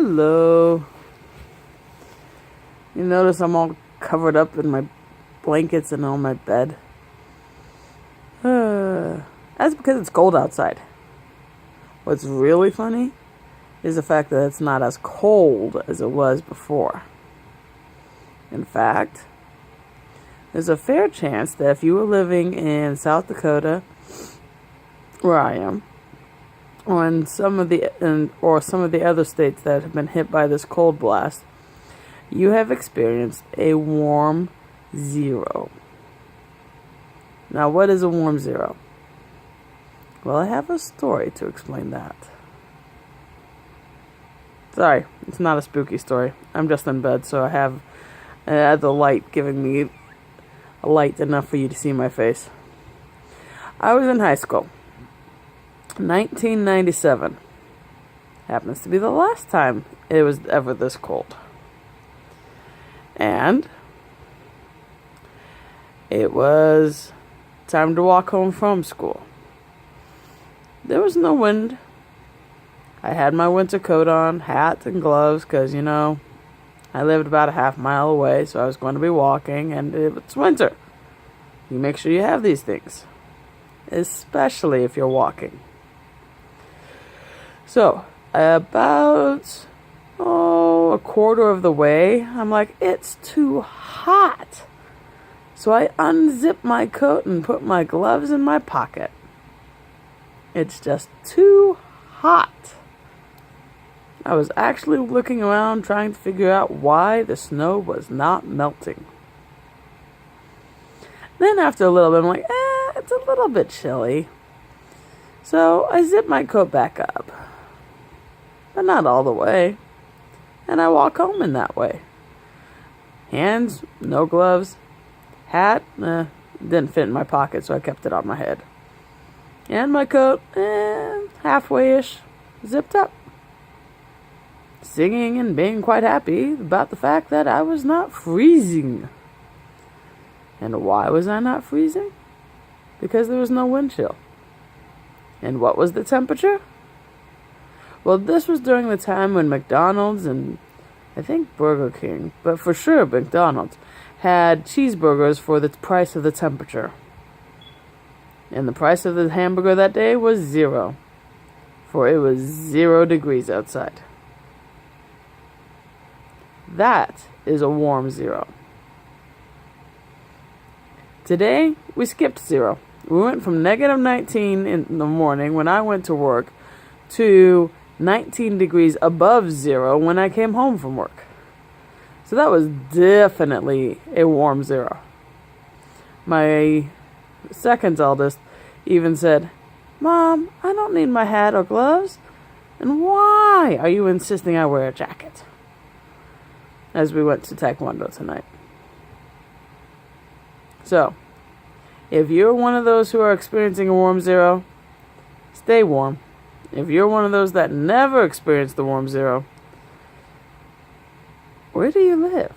Hello. You notice I'm all covered up in my blankets and on my bed. That's because it's cold outside. What's really funny is the fact that it's not as cold as it was before. In fact, there's a fair chance that if you were living in South Dakota, where I am, or in some of the other states that have been hit by this cold blast, you have experienced a warm zero. Now, what is a warm zero? Well, I have a story to explain that. Sorry, it's not a spooky story. I'm just in bed, so I have the light giving me a light enough for you to see my face. I was in high school. 1997. Happens to be the last time it was ever this cold. And it was time to walk home from school. There was no wind. I had my winter coat on, hat and gloves, because, I lived about a half mile away, so I was going to be walking, and it's winter. You make sure you have these things, especially if you're walking. So, about a quarter of the way, I'm like, it's too hot. So I unzip my coat and put my gloves in my pocket. It's just too hot. I was actually looking around trying to figure out why the snow was not melting. Then after a little bit, I'm like, it's a little bit chilly. So I zip my coat back up. But not all the way. And I walk home in that way. Hands, no gloves. Hat, didn't fit in my pocket, so I kept it on my head. And my coat, halfway-ish, zipped up. Singing and being quite happy about the fact that I was not freezing. And why was I not freezing? Because there was no wind chill. And what was the temperature? Well, this was during the time when McDonald's and I think Burger King, but for sure McDonald's, had cheeseburgers for the price of the temperature. And the price of the hamburger that day was 0. For it was 0 degrees outside. That is a warm 0. Today, we skipped 0. We went from negative 19 in the morning when I went to work to 19 degrees above 0 when I came home from work. So that was definitely a warm 0. My second eldest even said, "Mom, I don't need my hat or gloves. And why are you insisting I wear a jacket?" As we went to Taekwondo tonight. So, if you're one of those who are experiencing a warm 0, stay warm. If you're one of those that never experienced the warm 0, where do you live?